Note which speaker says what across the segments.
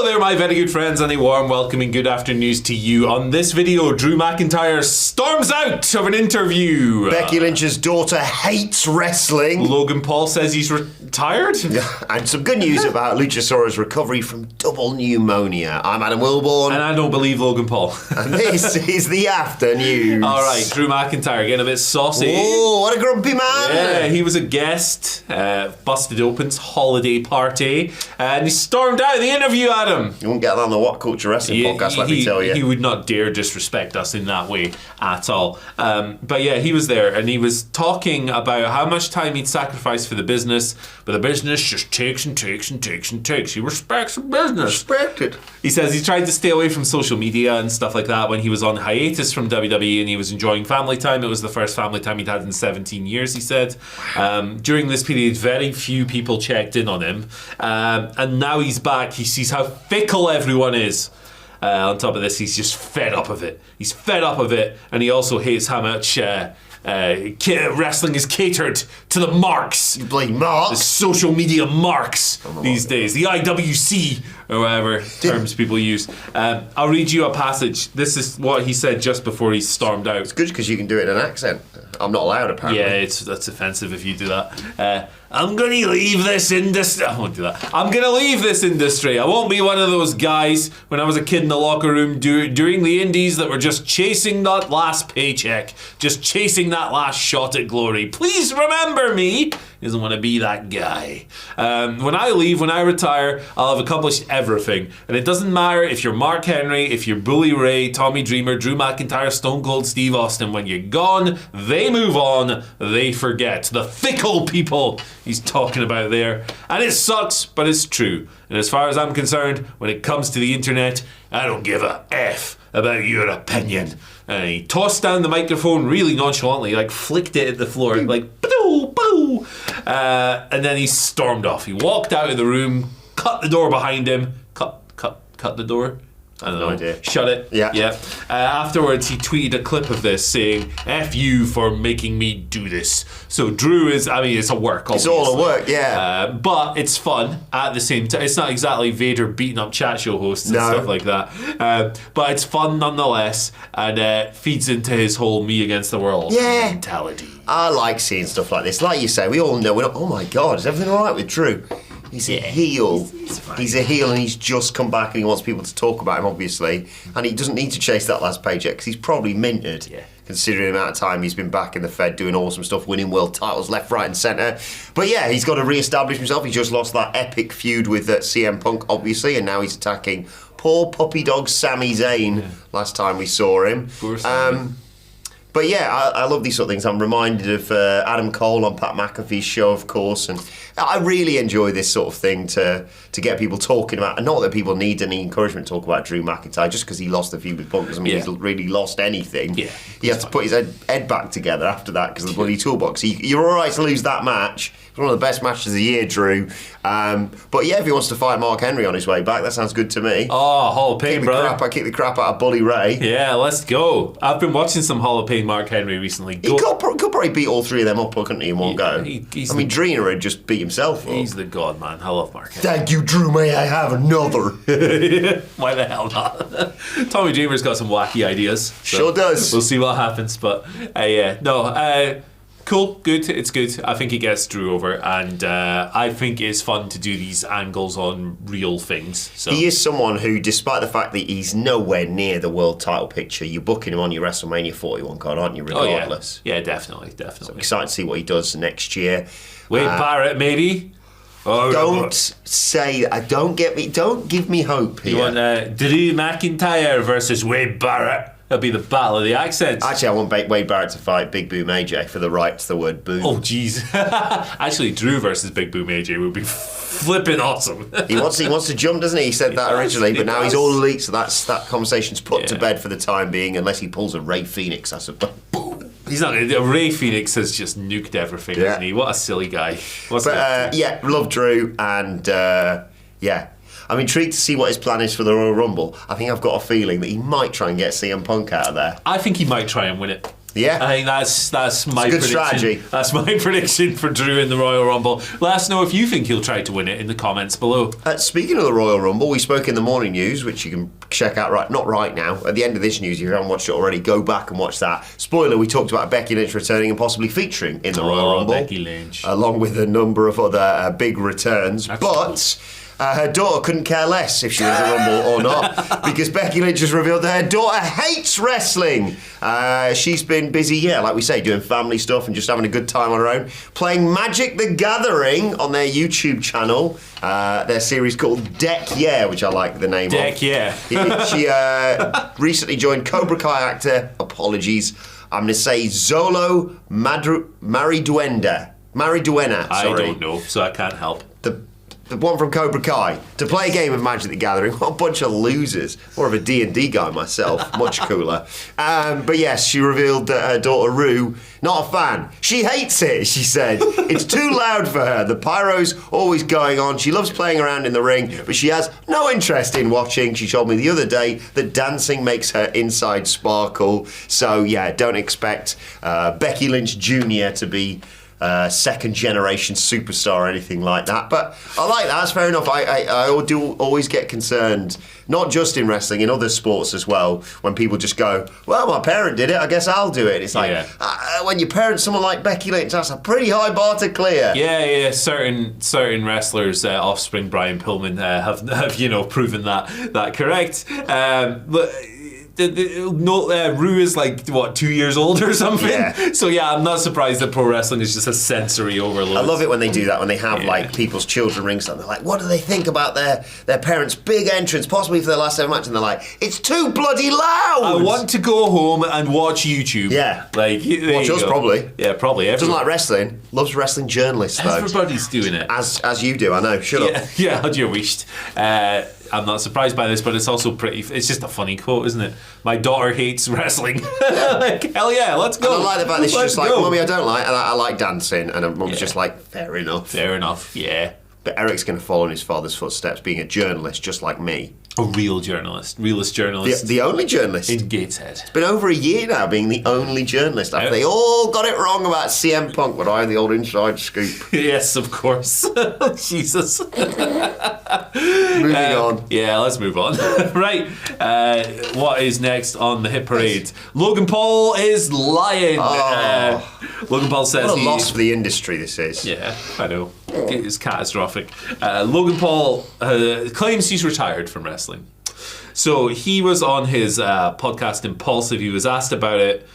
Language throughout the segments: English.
Speaker 1: Hello there, my very good friends, and a warm welcome and good afternoon to you. On this video, Drew McIntyre storms out of an interview.
Speaker 2: Becky Lynch's daughter hates wrestling.
Speaker 1: Logan Paul says he's retired.
Speaker 2: Yeah, and some good news about Luchasaurus' recovery from double pneumonia. I'm Adam Wilborn.
Speaker 1: And I don't believe Logan Paul.
Speaker 2: And this is the after news.
Speaker 1: All right, Drew McIntyre getting a bit saucy.
Speaker 2: Oh, what a grumpy man.
Speaker 1: Yeah, he was a guest, Busted Open's holiday party, and he stormed out of the interview, Adam.
Speaker 2: You won't get that on the WhatCulture Wrestling podcast, let me tell you.
Speaker 1: He would not dare disrespect us in that way at all. But yeah, he was there, and he was talking about how much time he'd sacrificed for the business, but the business just takes and takes and takes and takes. He respects the business.
Speaker 2: Respected.
Speaker 1: He says he tried to stay away from social media and stuff like that when he was on hiatus from WWE, and he was enjoying family time. It was the first family time he'd had in 17 years, he said. During this period, very few people checked in on him. And now he's back. He sees how fickle everyone is. On top of this, he's just fed up of it. He's fed up of it, and he also hates how much wrestling is catered to the marks.
Speaker 2: You bloody marks.
Speaker 1: The social media marks these days. The IWC, or whatever terms people use. I'll read you a passage. This is what he said just before he stormed out.
Speaker 2: It's good because you can do it in an accent. I'm not allowed, apparently.
Speaker 1: Yeah, that's offensive if you do that. I'm going to leave this industry. I won't do that. I'm going to leave this industry. I won't be one of those guys when I was a kid in the locker room during the indies that were just chasing that last paycheck, just chasing that last shot at glory. Please remember me. He doesn't want to be that guy. When I leave, when I retire, I'll have accomplished everything. And it doesn't matter if you're Mark Henry, if you're Bully Ray, Tommy Dreamer, Drew McIntyre, Stone Cold Steve Austin. When you're gone, they move on, they forget. The fickle people he's talking about there. And it sucks, but it's true. And as far as I'm concerned, when it comes to the internet, I don't give a F about your opinion. And he tossed down the microphone really nonchalantly, like flicked it at the floor, like boo, boo. And then he stormed off. He walked out of the room, cut the door behind him, cut the door. I don't know.
Speaker 2: No idea.
Speaker 1: Shut it.
Speaker 2: Yeah.
Speaker 1: Afterwards, he tweeted a clip of this saying, F you for making me do this. So Drew is, it's a work, obviously.
Speaker 2: It's all a work, yeah.
Speaker 1: But it's fun at the same time. It's not exactly Vader beating up chat show hosts and stuff like that. But it's fun nonetheless, and feeds into his whole me against the world mentality.
Speaker 2: I like seeing stuff like this. Like you say, we all know, oh my God, is everything all right with Drew? He's a heel. He's a heel, and he's just come back, and he wants people to talk about him, obviously. And he doesn't need to chase that last paycheck because he's probably minted, considering the amount of time he's been back in the Fed doing awesome stuff, winning world titles left, right, and centre. But yeah, he's got to re-establish himself. He just lost that epic feud with CM Punk, obviously, and now he's attacking poor puppy dog Sami Zayn. Last time we saw him.
Speaker 1: Poor Sami.
Speaker 2: But yeah, I love these sort of things. I'm reminded of Adam Cole on Pat McAfee's show, of course, and I really enjoy this sort of thing to get people talking about. And not that people need any encouragement to talk about Drew McIntyre just because he lost the feud with Punk doesn't mean he's really lost anything. Yeah, he has to put his head back together after that because of the bloody toolbox. You're all right to lose that match. It's one of the best matches of the year, Drew. But yeah, if he wants to fight Mark Henry on his way back, that sounds good to me.
Speaker 1: Oh, Hall of Pain, brother.
Speaker 2: I kick the crap out of Bully Ray.
Speaker 1: Yeah, let's go. I've been watching some Hall of Pain Mark Henry recently.
Speaker 2: He could probably beat all three of them up, couldn't he, in one go? Dreener had just beat himself up.
Speaker 1: He's the god, man. I love Mark Henry.
Speaker 2: Thank you, Drew. May I have another?
Speaker 1: Why the hell not? Tommy Dreamer's got some wacky ideas. So
Speaker 2: sure does.
Speaker 1: We'll see what happens. But cool, good, it's good. I think he gets Drew over, and I think it's fun to do these angles on real things. So.
Speaker 2: He is someone who, despite the fact that he's nowhere near the world title picture, you're booking him on your WrestleMania 41 card, aren't you, regardless?
Speaker 1: Oh, yeah, definitely.
Speaker 2: So I'm excited to see what he does next year.
Speaker 1: Wade Barrett, maybe?
Speaker 2: Oh, don't say that. Don't give me hope here.
Speaker 1: You want Drew McIntyre versus Wade Barrett? That'll be the battle of the accents.
Speaker 2: Actually, I want Wade Barrett to fight Big Boom AJ for the right to the word boom.
Speaker 1: Oh, jeez. Actually, Drew versus Big Boom AJ would be flipping awesome.
Speaker 2: He wants to jump, doesn't he? He said that originally, but now he's all elite, so that conversation's put to bed for the time being, unless he pulls a Ray Phoenix. I suppose. Boom.
Speaker 1: He's not. Ray Phoenix has just nuked everything, hasn't he? What a silly guy.
Speaker 2: Love Drew, and I'm intrigued to see what his plan is for the Royal Rumble. I think I've got a feeling that he might try and get CM Punk out of there.
Speaker 1: I think he might try and win it.
Speaker 2: Yeah.
Speaker 1: I think that's my
Speaker 2: good
Speaker 1: prediction.
Speaker 2: strategy.
Speaker 1: That's my prediction for Drew in the Royal Rumble. Let us know if you think he'll try to win it in the comments below.
Speaker 2: Speaking of the Royal Rumble, we spoke in the morning news, which you can check out not right now. At the end of this news, if you haven't watched it already, go back and watch that. Spoiler, we talked about Becky Lynch returning and possibly featuring in the Royal Rumble.
Speaker 1: Becky Lynch.
Speaker 2: Along with a number of other big returns. But her daughter couldn't care less if she was a Rumble or not, because Becky Lynch has revealed that her daughter hates wrestling. She's been busy, like we say, doing family stuff and just having a good time on her own, playing Magic the Gathering on their YouTube channel, their series called Deck Yeah, which I like the name
Speaker 1: Deck
Speaker 2: of.
Speaker 1: Yeah.
Speaker 2: She recently joined Cobra Kai actor, apologies, I'm going to say Zolo Mariduena. Sorry.
Speaker 1: I don't know, so I can't help.
Speaker 2: The one from Cobra Kai, to play a game of Magic the Gathering. What a bunch of losers. More of a D&D guy myself, much cooler. But yes, she revealed that her daughter Rue, not a fan. She hates it, she said. It's too loud for her. The pyro's always going on. She loves playing around in the ring, but she has no interest in watching. She told me the other day that dancing makes her inside sparkle. So yeah, don't expect Becky Lynch Jr. to be second generation superstar or anything like that, but I like that. That's fair enough. I do always get concerned, not just in wrestling, in other sports as well, when people just go, well, my parent did it, I guess I'll do it. It's like, when you parent someone like Becky Lynch, that's a pretty high bar to clear.
Speaker 1: Yeah. Certain wrestlers, offspring Brian Pillman, have proven that correct. But Rue is like, 2 years old or something?
Speaker 2: Yeah.
Speaker 1: So yeah, I'm not surprised that pro wrestling is just a sensory overload.
Speaker 2: I love it when they do that, when they have like people's children ring something. They're like, what do they think about their parents' big entrance, possibly for their last ever match? And they're like, it's too bloody loud!
Speaker 1: I want to go home and watch YouTube.
Speaker 2: Yeah.
Speaker 1: Like,
Speaker 2: watch us, probably.
Speaker 1: Yeah, probably.
Speaker 2: Doesn't like wrestling, loves wrestling journalists, though.
Speaker 1: Everybody's doing it.
Speaker 2: As you do, I know. Shut up.
Speaker 1: Yeah, how do you wished? I'm not surprised by this, but it's also it's just a funny quote, isn't it? My daughter hates wrestling. Like, hell yeah, let's go.
Speaker 2: And I like the fact that she's just like,
Speaker 1: go.
Speaker 2: Mummy, I don't like, and I like dancing. And her mum's just like, fair enough.
Speaker 1: Fair enough, yeah.
Speaker 2: But Eric's going to follow in his father's footsteps, being a journalist just like me.
Speaker 1: A realist journalist.
Speaker 2: The only journalist.
Speaker 1: In Gateshead.
Speaker 2: It's been over a year now being the only journalist after they all got it wrong about CM Punk, but I had the old inside scoop.
Speaker 1: Yes, of course. Jesus.
Speaker 2: Moving on.
Speaker 1: Yeah, let's move on. Right. What is next on the hit parade? Logan Paul is lying. Logan Paul says
Speaker 2: what a loss for the industry this is.
Speaker 1: Yeah, I know. It's catastrophic. Logan Paul claims he's retired from wrestling. So he was on his podcast Impulsive. He was asked about it,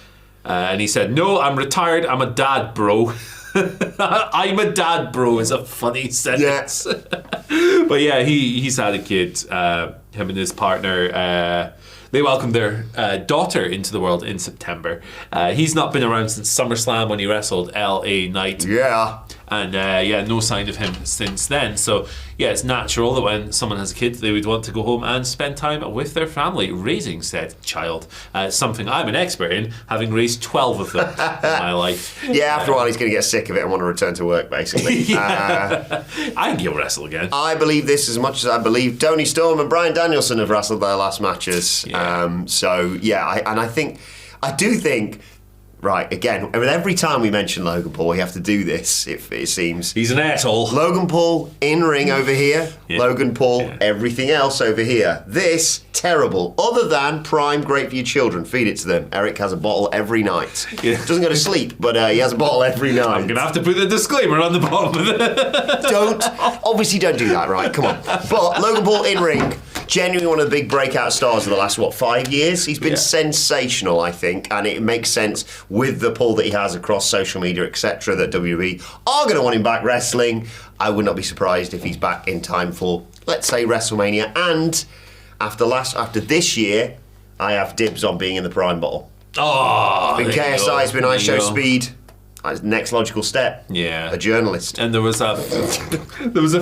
Speaker 1: and he said, "No, I'm retired. I'm a dad, bro." I'm a dad, bro is a funny sentence. Yeah. But yeah, he's had a kid. Him and his partner. They welcomed their daughter into the world in September. He's not been around since SummerSlam when he wrestled L.A. Knight.
Speaker 2: Yeah.
Speaker 1: And no sign of him since then. So yeah, it's natural that when someone has a kid, they would want to go home and spend time with their family raising said child. Something I'm an expert in, having raised 12 of them in my life.
Speaker 2: Yeah, after a while he's going to get sick of it and want to return to work, basically.
Speaker 1: I think he'll wrestle again.
Speaker 2: I believe this as much as I believe Tony Storm and Bryan Danielson have wrestled their last matches.
Speaker 1: Yeah.
Speaker 2: I do think. Right, again, every time we mention Logan Paul, we have to do this, it seems.
Speaker 1: He's an asshole.
Speaker 2: Logan Paul, in-ring over here.
Speaker 1: Yeah.
Speaker 2: Logan Paul, everything else over here. This, terrible. Other than Prime, great for your children. Feed it to them. Eric has a bottle every night.
Speaker 1: Yeah.
Speaker 2: Doesn't go to sleep, but he has a bottle every night.
Speaker 1: I'm going to have to put the disclaimer on the bottom of it.
Speaker 2: Obviously don't do that, right? Come on. But Logan Paul, in-ring, genuinely one of the big breakout stars of the last, 5 years? He's been sensational, I think, and it makes sense with the pull that he has across social media, etc., that WWE are going to want him back wrestling. I would not be surprised if he's back in time for, let's say, WrestleMania. And after this year, I have dibs on being in the Prime bottle.
Speaker 1: Oh,
Speaker 2: Been KSI, it's been ISO Speed. Next logical step.
Speaker 1: Yeah.
Speaker 2: A journalist.
Speaker 1: And there was a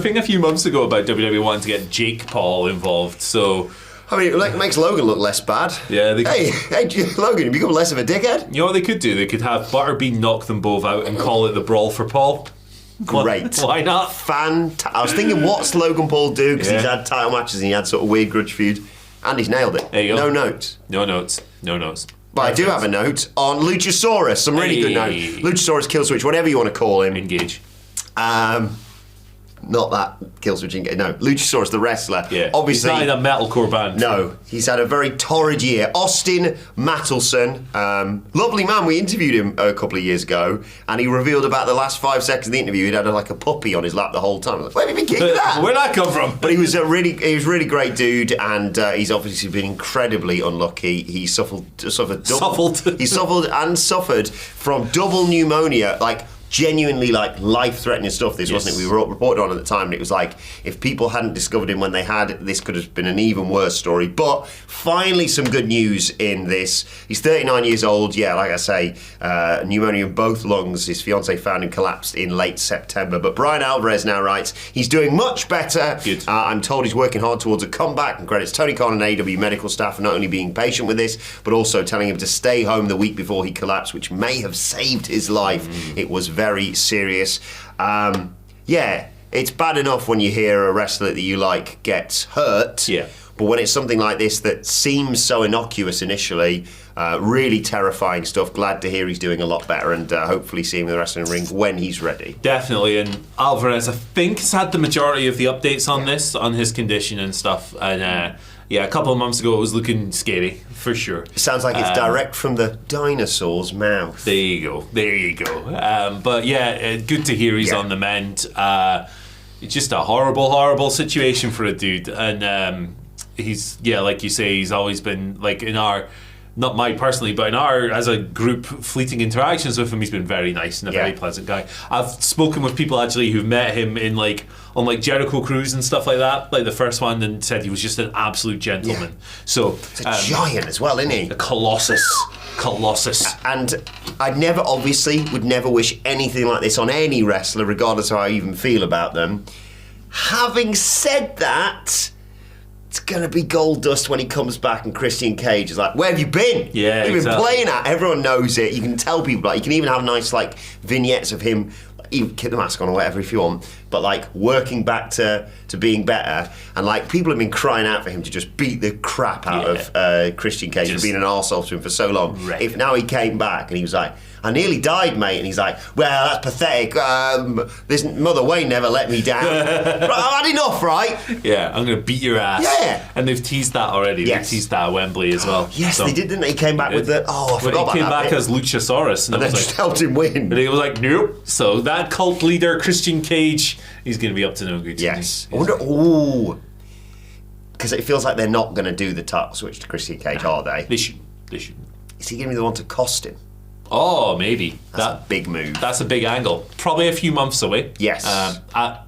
Speaker 1: thing a few months ago about WWE wanting to get Jake Paul involved, so...
Speaker 2: I mean, it makes Logan look less bad.
Speaker 1: Yeah.
Speaker 2: Hey, Logan, you become less of a dickhead?
Speaker 1: You know what they could do? They could have Butterbean knock them both out and call it the Brawl for Paul.
Speaker 2: Great.
Speaker 1: Why not?
Speaker 2: I was thinking, what's Logan Paul do? Because he's had title matches and he had sort of weird grudge feud. And he's nailed it.
Speaker 1: There you go.
Speaker 2: No notes.
Speaker 1: No notes.
Speaker 2: But I do have a note on Luchasaurus. Some really good notes. Luchasaurus, Killswitch, whatever you want to call him.
Speaker 1: Engage.
Speaker 2: Not that Killswitch Engage. No, Luchasaurus, the wrestler.
Speaker 1: Yeah.
Speaker 2: Obviously,
Speaker 1: he's not in a metalcore band.
Speaker 2: No, he's had a very torrid year. Austin Mattelson, lovely man. We interviewed him a couple of years ago, and he revealed about the last 5 seconds of the interview he'd had like a puppy on his lap the whole time. I was like, where have you been getting that?
Speaker 1: Where'd that come from?
Speaker 2: But he was really great dude, and he's obviously been incredibly unlucky. He suffered from double pneumonia, like genuinely like life-threatening stuff. This wasn't it? We reported on at the time, and it was like if people hadn't discovered him when they had, this could have been an even worse story. But finally, some good news in this. He's 39 years old. Yeah, like I say, pneumonia in both lungs. His fiance found him collapsed in late September. But Brian Alvarez now writes he's doing much better.
Speaker 1: Good.
Speaker 2: I'm told he's working hard towards a comeback, and credits Tony Khan and AEW medical staff for not only being patient with this, but also telling him to stay home the week before he collapsed, which may have saved his life. It was very serious. Yeah, it's bad enough when you hear a wrestler that you like gets hurt.
Speaker 1: Yeah.
Speaker 2: But when it's something like this that seems so innocuous initially, really terrifying stuff. Glad to hear he's doing a lot better, and hopefully see him in the wrestling ring when he's ready.
Speaker 1: Definitely, and Alvarez, I think, has had the majority of the updates on this, on his condition and stuff. And yeah, a couple of months ago it was looking scary, for sure.
Speaker 2: It sounds like it's direct from the dinosaur's mouth.
Speaker 1: There you go. But yeah, good to hear he's on the mend. It's just a horrible situation for a dude. And he's, like you say, he's always been, like, in our, not mine personally, but in our, as a group, fleeting interactions with him, he's been very nice and a very pleasant guy. I've spoken with people actually who've met him in on Jericho Cruise and stuff like that, like the first one, and said he was just an absolute gentleman. So
Speaker 2: it's a giant as well, isn't he?
Speaker 1: A colossus.
Speaker 2: And I would never wish anything like this on any wrestler, regardless of how I even feel about them. Having said that, it's going to be gold dust when he comes back and Christian Cage is like, where have you been?
Speaker 1: Yeah,
Speaker 2: You've been
Speaker 1: exactly.
Speaker 2: playing at. Everyone knows it. You can tell people, you can even have nice vignettes of him, even keep the mask on or whatever if you want, but working back to being better. And people have been crying out for him to just beat the crap out of Christian Cage for being an arsehole to him for so long.
Speaker 1: Right.
Speaker 2: If now he came back and he was like, I nearly died, mate. And he's like, well, that's pathetic. This Mother Wayne never let me down. Right, I've had enough, right?
Speaker 1: Yeah, I'm going to beat your ass.
Speaker 2: Yeah.
Speaker 1: And they've teased that already.
Speaker 2: Yes.
Speaker 1: They teased that at Wembley as well.
Speaker 2: Yes, they did, didn't they? He came back with I forgot about that.
Speaker 1: He came back
Speaker 2: bit.
Speaker 1: as Luchasaurus.
Speaker 2: And then just helped him win.
Speaker 1: And he was like, nope. So that cult leader, Christian Cage, he's going to be up to no good.
Speaker 2: Yes. I wonder, because it feels like they're not going to do the title switch to Christian Cage, are they?
Speaker 1: They should.
Speaker 2: Is he going to be the one to cost him?
Speaker 1: Oh, maybe.
Speaker 2: That's a big move.
Speaker 1: That's a big angle. Probably a few months away.
Speaker 2: Yes.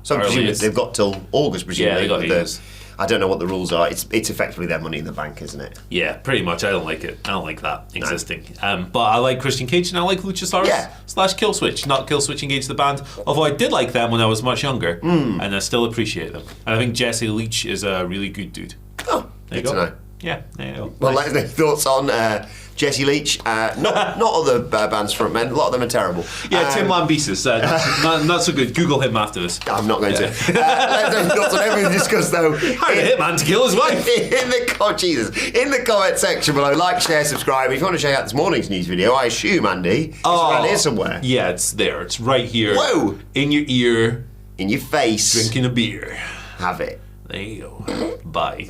Speaker 1: So
Speaker 2: presumably they've got till August, presumably.
Speaker 1: Yeah, they got years.
Speaker 2: I don't know what the rules are. It's effectively their Money in the Bank, isn't it?
Speaker 1: Yeah, pretty much. I don't like it. I don't like that existing. But I like Christian Cage and I like Luchasaurus / Killswitch. Not Killswitch Engage the band. Although I did like them when I was much younger. And I still appreciate them. And I think Jesse Leach is a really good dude.
Speaker 2: Oh, good to know.
Speaker 1: Yeah, there you go.
Speaker 2: Well, let us know your thoughts on Jesse Leach. Not other bands frontmen. A lot of them are terrible.
Speaker 1: Yeah, Tim Lambesis. Not so good. Google him after this.
Speaker 2: I'm not going to. Let us know your thoughts on everything discussed, though.
Speaker 1: Hired a hitman to kill his wife.
Speaker 2: In the comment section below. Like, share, subscribe. If you want to check out this morning's news video, I assume, Andy, it's around here somewhere.
Speaker 1: Yeah, it's there. It's right here.
Speaker 2: Whoa.
Speaker 1: In your ear.
Speaker 2: In your face.
Speaker 1: Drinking a beer.
Speaker 2: Have it.
Speaker 1: There you go. Bye.